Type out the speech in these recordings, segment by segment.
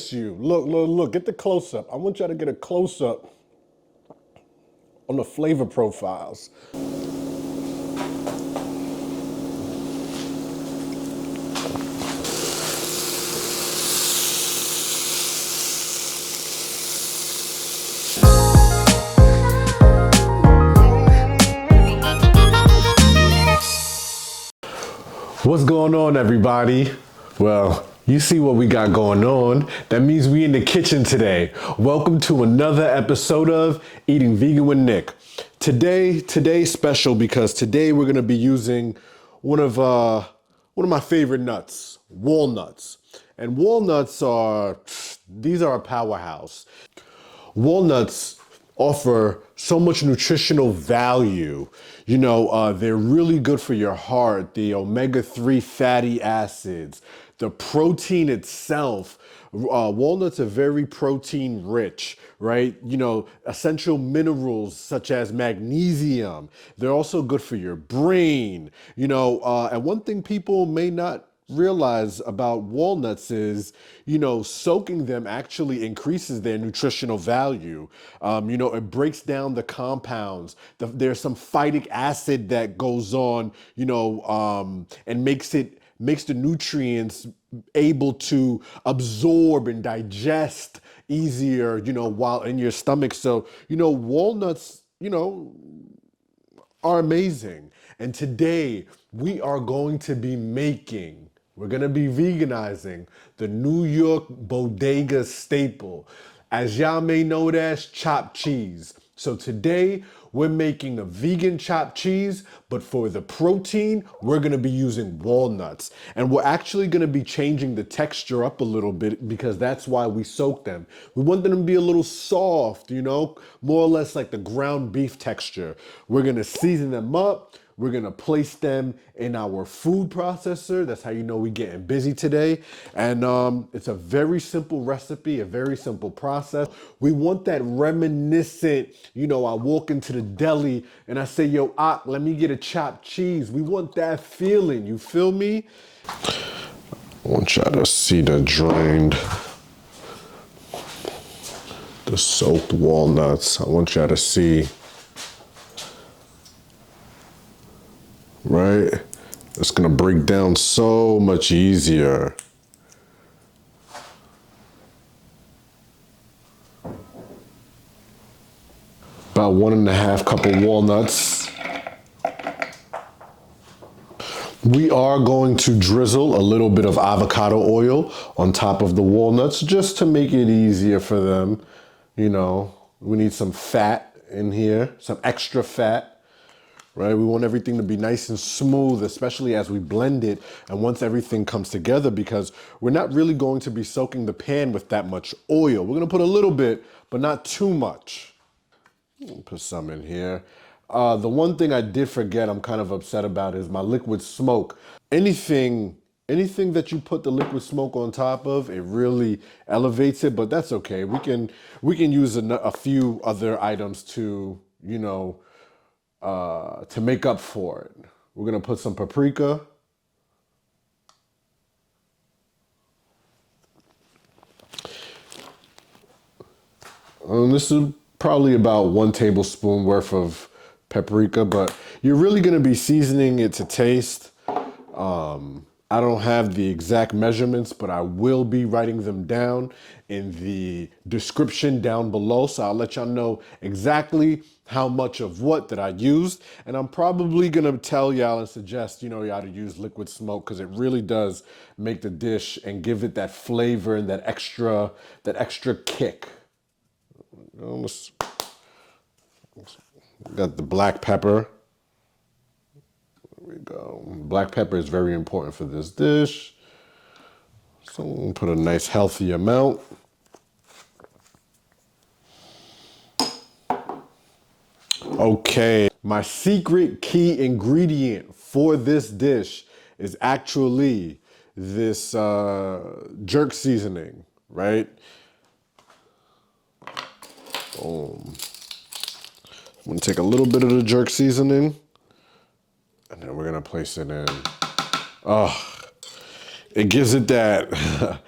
promise you, look, get the close-up. I want y'all to get a close-up on the flavor profiles. What's going on, everybody? Well, you see what we got going on. That means we in the kitchen today. Welcome to another episode of Eating Vegan with Nick. Today's special because today we're gonna be using one of my favorite nuts, walnuts. And walnuts are a powerhouse. Walnuts offer so much nutritional value. You know, they're really good for your heart, the omega-3 fatty acids, the protein itself. Walnuts are very protein rich, right? You know, essential minerals such as magnesium. They're also good for your brain, you know, and one thing people may not realize about walnuts is, you know, soaking them actually increases their nutritional value. You know, it breaks down the compounds. There's some phytic acid that goes on, you know, and makes the nutrients able to absorb and digest easier, you know, while in your stomach. So, you know, walnuts, you know, are amazing. And today we are going to be we're going to be veganizing the New York bodega staple. As y'all may know it as chopped cheese. So today we're making a vegan chopped cheese, but for the protein, we're gonna be using walnuts. And we're actually gonna be changing the texture up a little bit because that's why we soak them. We want them to be a little soft, you know, more or less like the ground beef texture. We're gonna season them up. We're gonna place them in our food processor. That's how you know we're getting busy today. And it's a very simple recipe, a very simple process. We want that reminiscent, you know, I walk into the deli and I say, yo, Ak, let me get a chopped cheese. We want that feeling, you feel me? I want y'all to see the soaked walnuts. I want y'all to see. Right? It's gonna break down so much easier. About 1.5 cup of walnuts. We are going to drizzle a little bit of avocado oil on top of the walnuts just to make it easier for them. You know, we need some fat in here, some extra fat. Right, we want everything to be nice and smooth, especially as we blend it and once everything comes together, because we're not really going to be soaking the pan with that much oil. We're gonna put a little bit, but not too much. Put some in here. The one thing I did forget, I'm kind of upset about, is my liquid smoke. Anything that you put the liquid smoke on top of, it really elevates it, but that's okay. We can use a few other items to, you know, to make up for it. We're gonna put some paprika. This is probably about 1 tablespoon worth of paprika, but you're really gonna be seasoning it to taste. I don't have the exact measurements, but I will be writing them down in the description down below. So I'll let y'all know exactly how much of what that I used. And I'm probably gonna tell y'all and suggest, you know, y'all to use liquid smoke because it really does make the dish and give it that flavor and that extra kick. Got the black pepper. There we go. Black pepper is very important for this dish. So we'll put a nice healthy amount. Okay, my secret key ingredient for this dish is actually this jerk seasoning, right? Boom. I'm gonna take a little bit of the jerk seasoning and then we're gonna place it in. Oh, it gives it that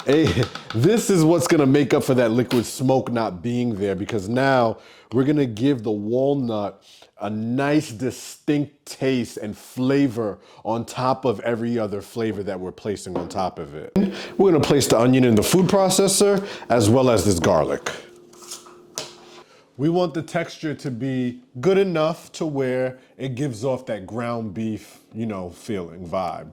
Hey, this is what's gonna make up for that liquid smoke not being there, because now we're gonna give the walnut a nice distinct taste and flavor on top of every other flavor that we're placing on top of it. We're gonna place the onion in the food processor as well as this garlic. We want the texture to be good enough to where it gives off that ground beef, feeling, vibe.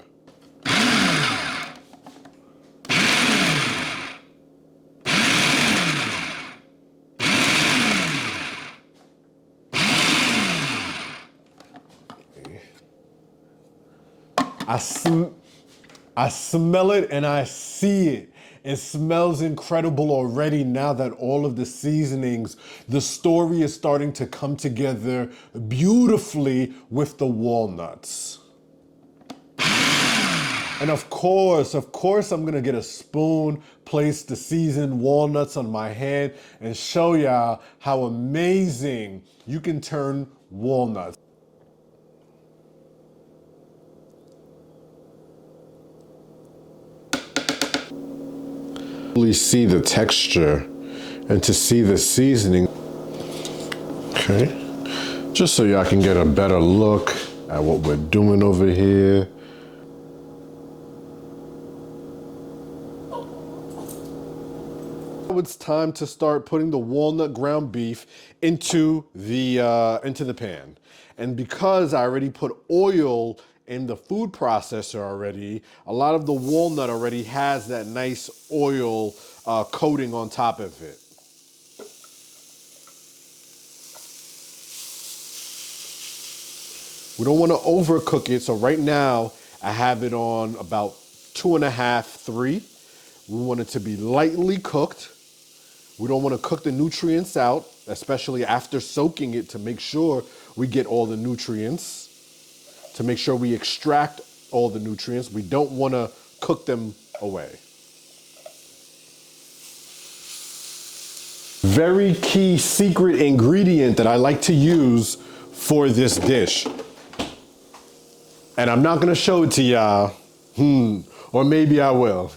I smell it and I see it. It smells incredible already now that all of the seasonings, the story is starting to come together beautifully with the walnuts. And of course, I'm gonna get a spoon, place the seasoned walnuts on my hand, and show y'all how amazing you can turn walnuts. Really see the texture and to see the seasoning. Okay, just so y'all can get a better look at what we're doing over here. Now it's time to start putting the walnut ground beef into the pan. And because I already put oil in the food processor already, a lot of the walnut already has that nice oil coating on top of it. We don't want to overcook it, so right now I have it on about 2.5, 3. We want it to be lightly cooked. We don't want to cook the nutrients out, especially after soaking it, to make sure we get all the nutrients, to make sure we extract all the nutrients. We don't want to cook them away. Very key secret ingredient that I like to use for this dish. And I'm not gonna show it to y'all, or maybe I will.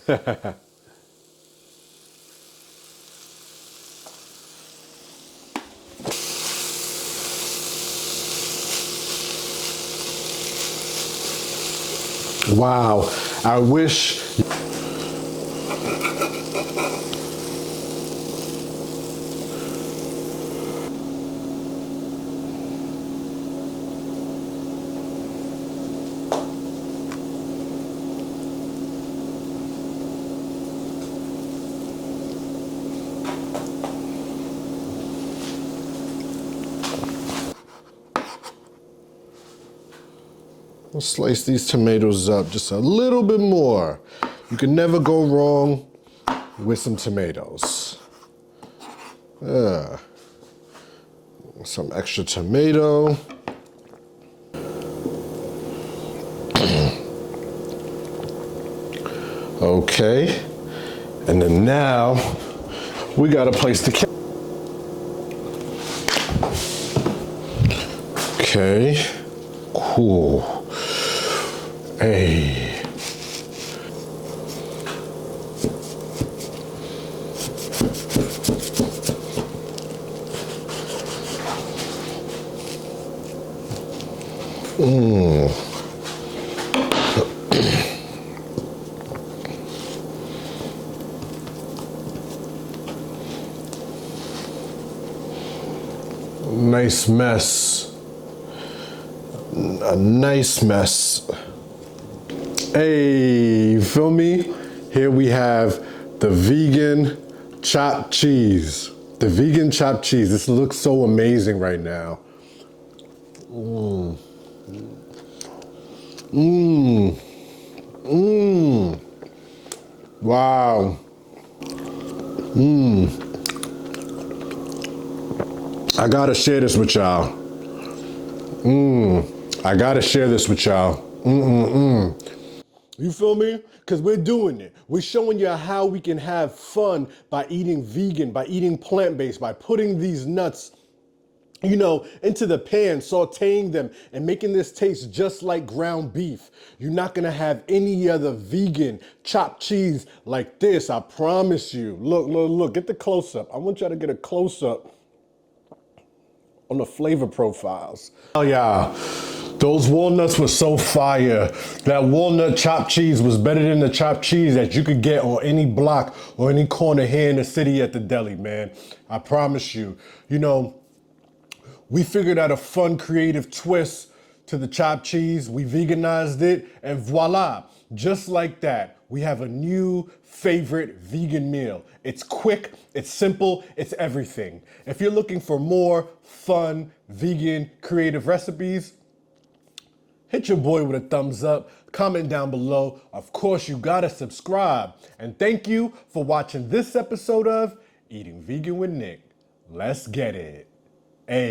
Wow, I wish. We'll slice these tomatoes up just a little bit more. You can never go wrong with some tomatoes. Some extra tomato. Okay, and then now we gotta place the Okay, cool. Hey. Nice mess. A nice mess. Hey, you feel me? Here we have the vegan chopped cheese. The vegan chopped cheese. This looks so amazing right now. Wow. I gotta share this with y'all. I gotta share this with y'all. You feel me? Because we're doing it. We're showing you how we can have fun by eating vegan, by eating plant-based, by putting these nuts into the pan, sauteing them and making this taste just like ground beef. You're not gonna have any other vegan chopped cheese like this, I promise you. Look, get the close-up. I want y'all to get a close-up on the flavor profiles. Oh yeah, those walnuts were so fire. That walnut chopped cheese was better than the chopped cheese that you could get on any block or any corner here in the city at the deli, man. I promise you. We figured out a fun, creative twist to the chopped cheese. We veganized it, and voila, just like that, we have a new favorite vegan meal. It's quick, it's simple, it's everything. If you're looking for more fun, vegan, creative recipes, hit your boy with a thumbs up, comment down below. Of course, you gotta subscribe. And thank you for watching this episode of Eating Vegan with Nick. Let's get it. Hey.